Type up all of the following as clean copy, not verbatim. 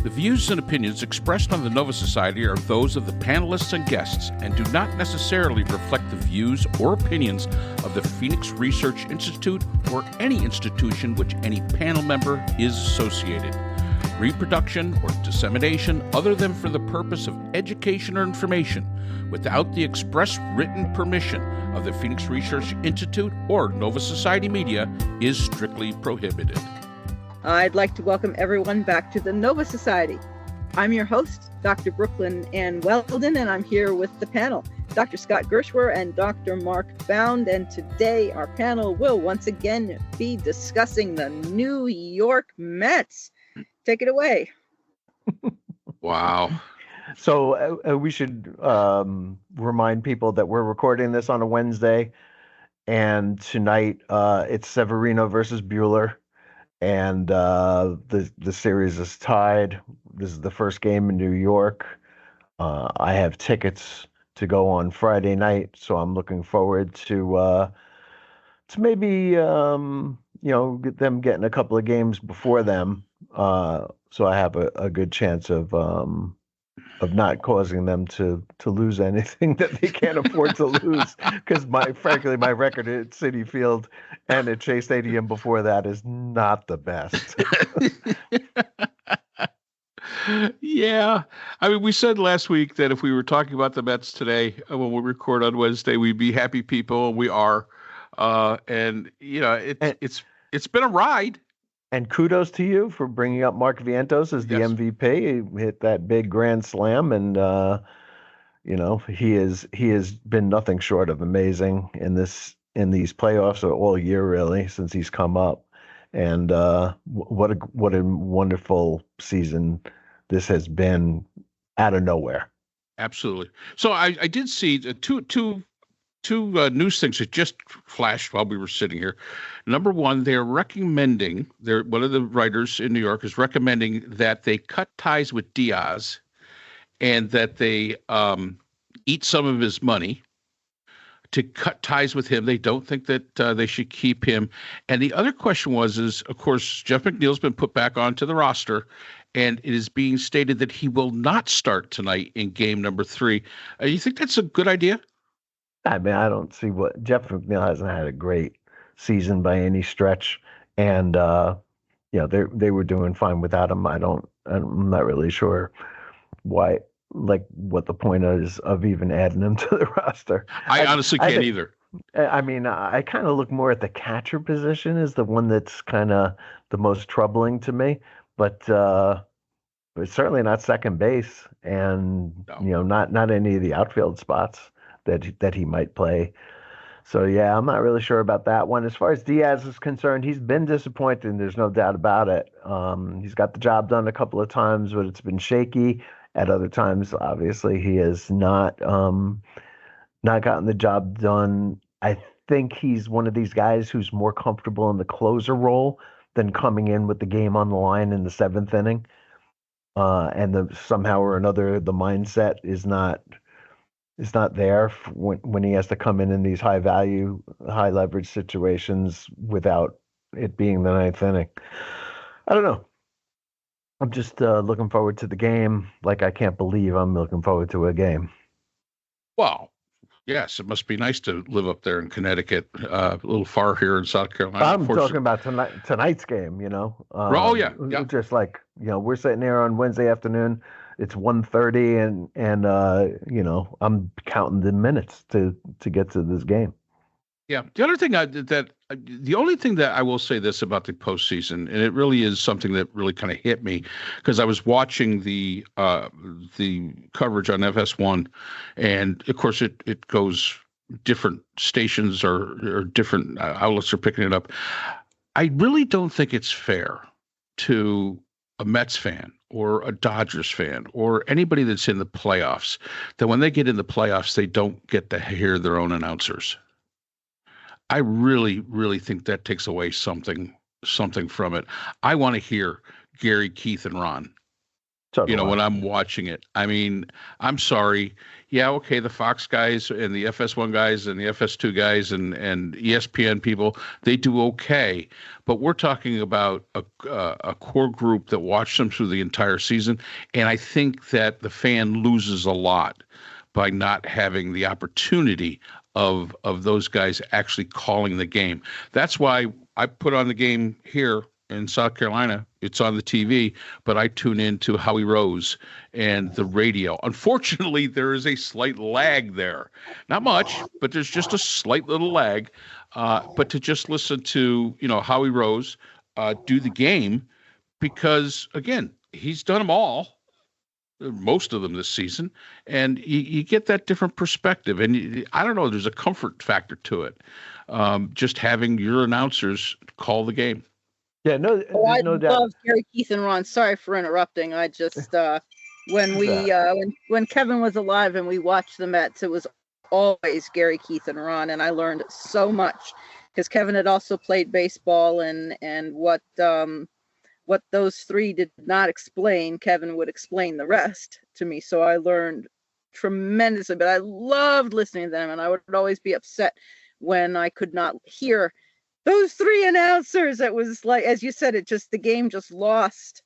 The views and opinions expressed on the Nova Society are those of the panelists and guests and do not necessarily reflect the views or opinions of the Phoenix Research Institute or any institution which any panel member is associated. Reproduction or dissemination other than for the purpose of education or information without the express written permission of the Phoenix Research Institute or Nova Society Media is strictly prohibited. I'd like to welcome everyone back to the Nova Society. I'm your host, Dr. Brooklynn and Weldon, and I'm here with the panel, Dr. Scott Gershwer and Dr. Mark Bound. And today our panel will once again be discussing the New York Mets. Take it away. Wow. So we should remind people that we're recording this on a Wednesday, and tonight it's Severino versus Buehler. And the series is tied. This is the first game in New York. I have tickets to go on Friday night, so I'm looking forward to maybe get them getting a couple of games before them, so I have a good chance of not causing them to lose anything that they can't afford to lose. Because frankly, my record at Citi Field and at Chase Stadium before that is not the best. Yeah. I mean, we said last week that if we were talking about the Mets today, when we record on Wednesday, we'd be happy people. We are. And it's been a ride. And kudos to you for bringing up Mark Vientos as the MVP. He hit that big grand slam, and he has been nothing short of amazing in these playoffs all year, really, since he's come up. And what a wonderful season this has been out of nowhere. Absolutely. So I did see two news things that just flashed while we were sitting here. Number one, they're recommending, one of the writers in New York is recommending that they cut ties with Diaz and that they eat some of his money to cut ties with him. They don't think that they should keep him. And the other question is, of course, Jeff McNeil's been put back onto the roster, and it is being stated that he will not start tonight in game number 3. You think that's a good idea? I mean, I don't see what Jeff McNeil hasn't had a great season by any stretch, and they were doing fine without him. I'm not really sure what the point is of even adding him to the roster. I honestly can't either. I mean, I kind of look more at the catcher position as the one that's kind of the most troubling to me, but it's certainly not second base, and not any of the outfield spots that he might play. So yeah, I'm not really sure about that one. As far as Diaz is concerned, he's been disappointing. There's no doubt about it. He's got the job done a couple of times, but it's been shaky. At other times, obviously, he has not gotten the job done. I think he's one of these guys who's more comfortable in the closer role than coming in with the game on the line in the 7th inning. And somehow or another, the mindset is not there when he has to come in these high value, high leverage situations without it being the 9th inning. I don't know. I'm just looking forward to the game. Like, I can't believe I'm looking forward to a game. Well, yes, it must be nice to live up there in Connecticut, a little far here in South Carolina. I'm talking about tonight's game, yeah. Just like, we're sitting here on Wednesday afternoon. It's 1:30, and I'm counting the minutes to get to this game. Yeah. The other thing the only thing that I will say this about the postseason, and it really is something that really kind of hit me because I was watching the coverage on FS1, and of course it goes different stations or different outlets are picking it up. I really don't think it's fair to a Mets fan or a Dodgers fan or anybody that's in the playoffs that when they get in the playoffs, they don't get to hear their own announcers. I really, really think that takes away something from it. I want to hear Gary, Keith, and Ron. when I'm watching it. I mean, I'm sorry. Yeah, okay, the Fox guys and the FS1 guys and the FS2 guys and ESPN people, they do okay. But we're talking about a core group that watched them through the entire season. And I think that the fan loses a lot by not having the opportunity of those guys actually calling the game. That's why I put on the game here in South Carolina. It's on the TV, but I tune into Howie Rose and the radio. Unfortunately, there is a slight lag there. Not much, but there's just a slight little lag. But to just listen to, Howie Rose do the game, because, again, he's done them all, most of them this season, and you get that different perspective. And I don't know, there's a comfort factor to it, just having your announcers call the game. Yeah, no doubt. Love Gary, Keith, and Ron. Sorry for interrupting. I just when Kevin was alive and we watched the Mets, it was always Gary, Keith, and Ron, and I learned so much because Kevin had also played baseball, and what those three did not explain, Kevin would explain the rest to me. So I learned tremendously, but I loved listening to them, and I would always be upset when I could not hear those three announcers. It was like, as you said, the game just lost,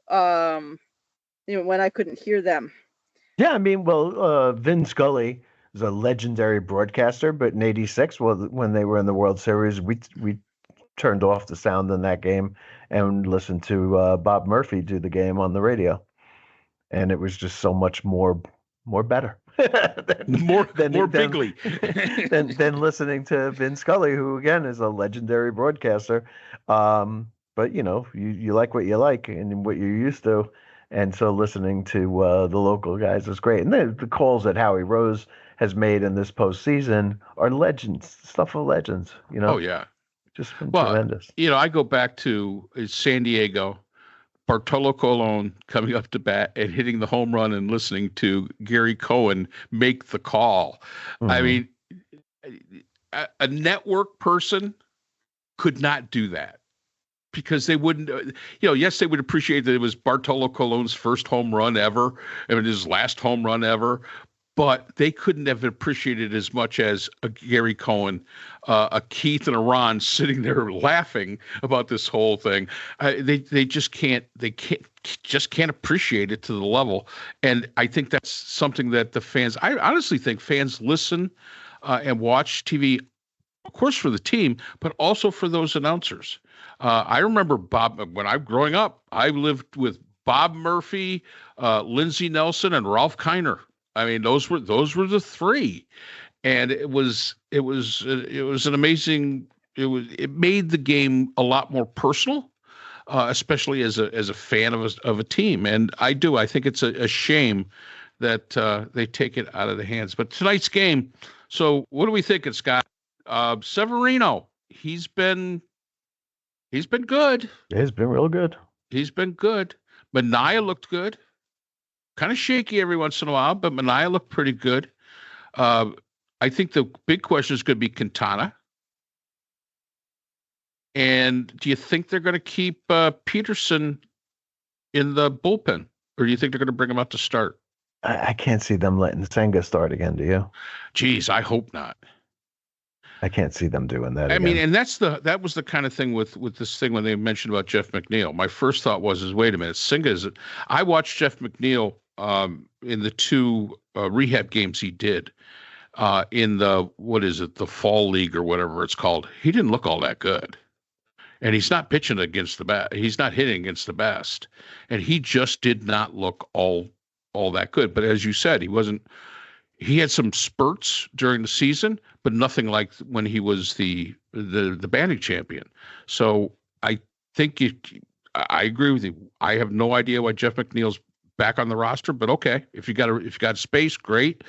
when I couldn't hear them. Yeah, I mean, Vin Scully is a legendary broadcaster, but in '86, when they were in the World Series, we turned off the sound in that game and listened to Bob Murphy do the game on the radio, and it was just so much more better. more bigly than listening to Vin Scully, who again is a legendary broadcaster. But you like what you like and what you're used to, and so listening to the local guys is great. And the calls that Howie Rose has made in this postseason are legends, stuff of legends. Oh yeah, just been tremendous. I go back to San Diego. Bartolo Colon coming up to bat and hitting the home run and listening to Gary Cohen make the call. Mm-hmm. I mean, a network person could not do that because they wouldn't, yes, they would appreciate that it was Bartolo Colon's first home run ever, and his last home run ever, but they couldn't have appreciated it as much as a Gary Cohen, a Keith, and a Ron sitting there laughing about this whole thing. They just can't appreciate it to the level. And I think that's something that the fans, I honestly think fans listen and watch TV, of course, for the team, but also for those announcers. I remember Bob, when I'm growing up, I lived with Bob Murphy, Lindsey Nelson, and Ralph Kiner. I mean, those were the three, and it was an amazing. It made the game a lot more personal, especially as a fan of a team. And I think it's a shame that they take it out of the hands. But tonight's game. So what are we thinking, Scott? Severino, he's been good. He's been real good. He's been good. Mania looked good. Kind of shaky every once in a while, but Mania looked pretty good. I think the big question is going to be Quintana. And do you think they're going to keep Peterson in the bullpen? Or do you think they're going to bring him out to start? I can't see them letting Senga start again, do you? Geez, I hope not. I can't see them doing that I again. mean, and that was the kind of thing with this thing when they mentioned about Jeff McNeil. My first thought was, wait a minute, I watched Jeff McNeil in the two rehab games he did in the fall league or whatever it's called. He didn't look all that good, and he's not pitching against the best. He's not hitting against the best, and he just did not look all that good. But as you said, he had some spurts during the season, but nothing like when he was the batting champion. So I think I agree with you. I have no idea why Jeff McNeil's back on the roster, but okay, if you got space, great.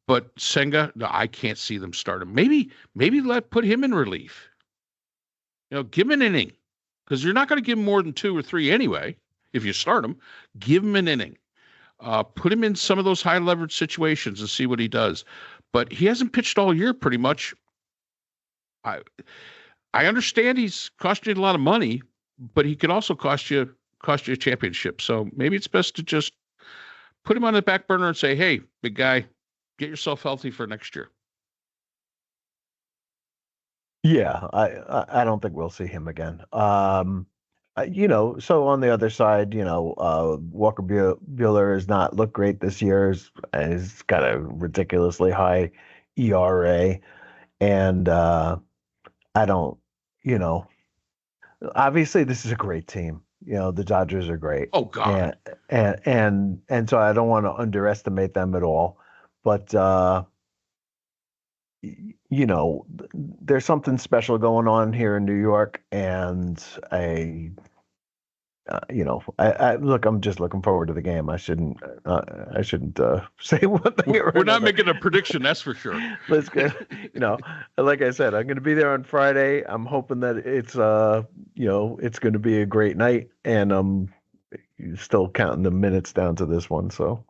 But Senga, no, I can't see them start him. Maybe put him in relief. Give him an inning, because you're not going to give him more than 2 or 3 anyway. If you start him, give him an inning. Put him in some of those high leverage situations and see what he does. But he hasn't pitched all year, pretty much. I understand he's costing you a lot of money, but he could also cost you cost you a championship. So maybe it's best to just put him on the back burner and say, hey, big guy, get yourself healthy for next year. Yeah, I don't think we'll see him again. So on the other side, Walker Buehler has not looked great this year. He's got a ridiculously high ERA, and I don't, obviously this is a great team. The Dodgers are great. Oh God. And so I don't want to underestimate them at all, but there's something special going on here in New York, and I look, I'm just looking forward to the game. I shouldn't say one thing. We're not making a prediction, that's for sure. Let's go. Like I said, I'm going to be there on Friday. I'm hoping that it's it's going to be a great night, and I'm still counting the minutes down to this one. So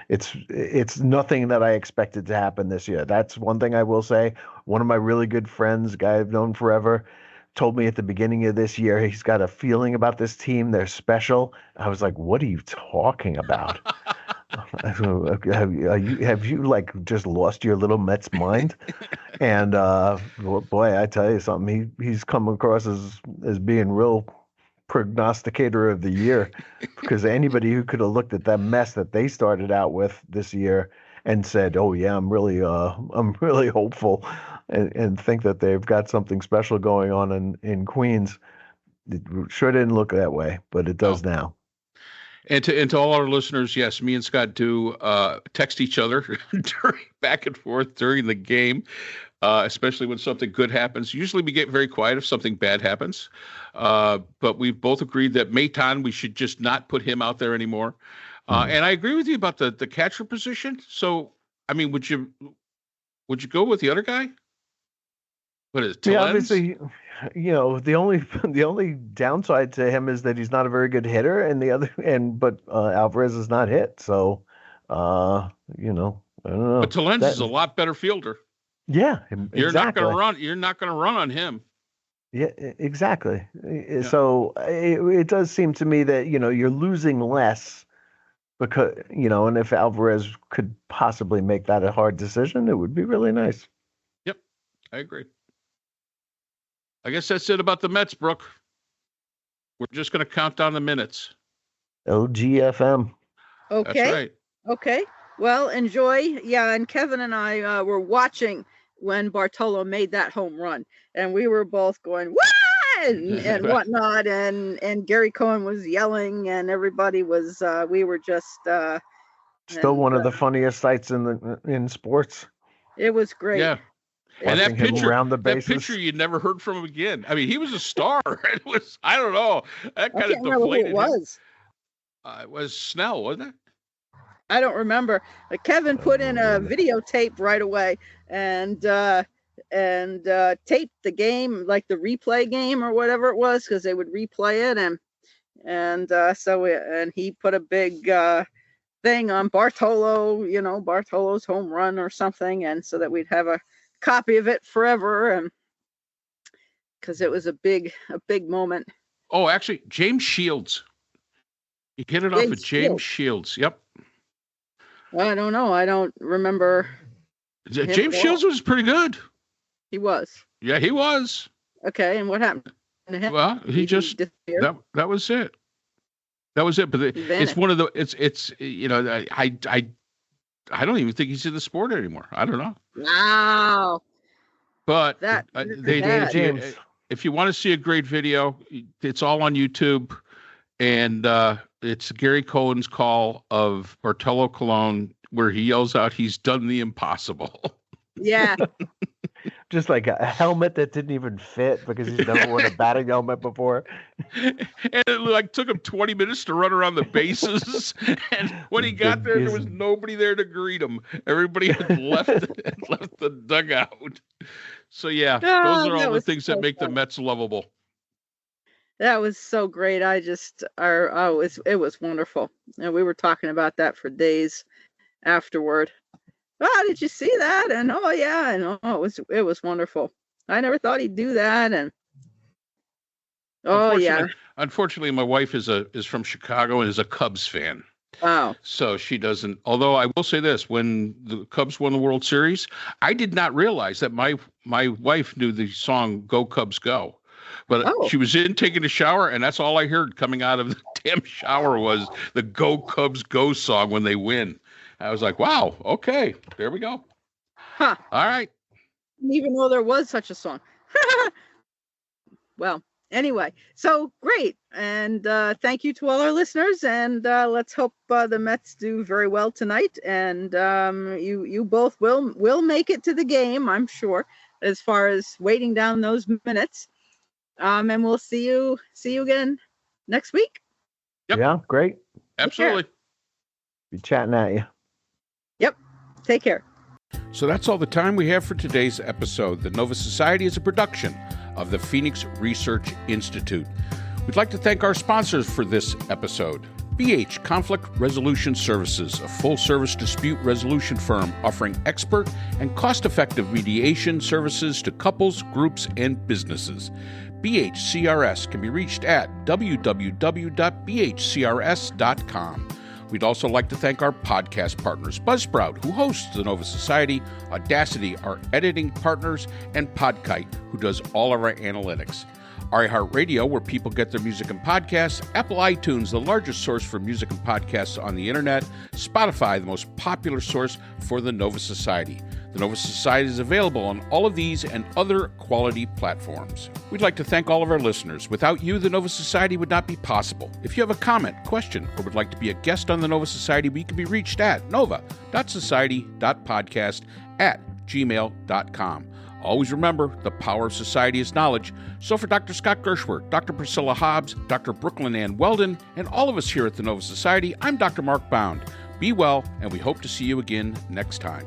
it's nothing that I expected to happen this year. That's one thing I will say. One of my really good friends, a guy I've known forever, told me at the beginning of this year he's got a feeling about this team. They're special. I was like, what are you talking about? Have you like just lost your little Mets mind? And boy, I tell you something, he's come across as being real prognosticator of the year, because anybody who could have looked at that mess that they started out with this year and said, oh yeah, I'm really hopeful and think that they've got something special going on in Queens. It sure didn't look that way, but it does now. And to all our listeners, yes, me and Scott do text each other back and forth during the game, especially when something good happens. Usually we get very quiet if something bad happens, but we've both agreed that Maton, we should just not put him out there anymore. And I agree with you about the catcher position. So, I mean, would you go with the other guy? What is it? Yeah, obviously, the only downside to him is that he's not a very good hitter, but Alvarez is not hit. So, I don't know. But Tunein is a lot better fielder. Yeah, you're not going to run. You're not going to run on him. Yeah, exactly. Yeah. So it does seem to me that you're losing less because and if Alvarez could possibly make that a hard decision, it would be really nice. Yep, I agree. I guess that's it about the Mets, Brooke. We're just going to count down the minutes. LGFM. Okay. That's right. Okay. Well, enjoy. Yeah, and Kevin and I were watching when Bartolo made that home run, and we were both going, what? And whatnot, and Gary Cohen was yelling, and everybody was, we were just... Still one of the funniest sights in sports. It was great. Yeah. And that picture, you never heard from him again. I mean, he was a star. It was, I don't know, that kind of deflated. Who it was. It was Snell, wasn't it? I don't remember. Kevin put in a videotape right away and taped the game, like the replay game or whatever it was, because they would replay it, and he put a big thing on Bartolo, Bartolo's home run or something, and so that we'd have a copy of it forever, and because it was a big moment. Oh, actually, James Shields. He hit it off of James Shields. Yep. I don't know. I don't remember. James Shields was pretty good. He was. Yeah, he was. Okay, and what happened to him? Well, he just that was it. That was it. But it's one of the I don't even think he's in the sport anymore. I don't know. Wow. But James, if you want to see a great video, it's all on YouTube, and it's Gary Cohen's call of Bartolo Colon, where he yells out, "He's done the impossible." Yeah. Just like a helmet that didn't even fit because he's never worn a batting helmet before. And it took him 20 minutes to run around the bases. And when he got there was nobody there to greet him. Everybody had left the dugout. So yeah, those are all the things that make the Mets lovable. That was so great. It was wonderful. And we were talking about that for days afterward. Oh, did you see that? And oh yeah, and it was wonderful. I never thought he'd do that, and Oh, yeah. Unfortunately, my wife is from Chicago and is a Cubs fan. Wow. So she doesn't. Although I will say this: when the Cubs won the World Series, I did not realize that my wife knew the song "Go Cubs Go." But she was in taking a shower, and that's all I heard coming out of the damn shower was the "Go Cubs Go" song when they win. I was like, wow, okay, there we go. Huh. All right. Didn't even know there was such a song. Well, anyway, so great. And thank you to all our listeners. And let's hope the Mets do very well tonight. And you both will make it to the game, I'm sure, as far as waiting down those minutes. And we'll see you again next week. Yep. Yeah, great. Absolutely. Be chatting at you. Yep. Take care. So that's all the time we have for today's episode. The Nova Society is a production of the Phoenix Research Institute. We'd like to thank our sponsors for this episode. BH Conflict Resolution Services, a full-service dispute resolution firm offering expert and cost-effective mediation services to couples, groups, and businesses. BHCRS can be reached at www.bhcrs.com. We'd also like to thank our podcast partners, Buzzsprout, who hosts the Nova Society, Audacity, our editing partners, and Podkite, who does all of our analytics. iHeartRadio, where people get their music and podcasts, Apple iTunes, the largest source for music and podcasts on the internet, Spotify, the most popular source for the Nova Society. The Nova Society is available on all of these and other quality platforms. We'd like to thank all of our listeners. Without you, the Nova Society would not be possible. If you have a comment, question, or would like to be a guest on the Nova Society, we can be reached at nova.society.podcast@gmail.com. Always remember, the power of society is knowledge. So for Dr. Scott Gershwer, Dr. Priscilla Hobbs, Dr. Brooklynn and Weldon, and all of us here at the Nova Society, I'm Dr. Mark Bound. Be well, and we hope to see you again next time.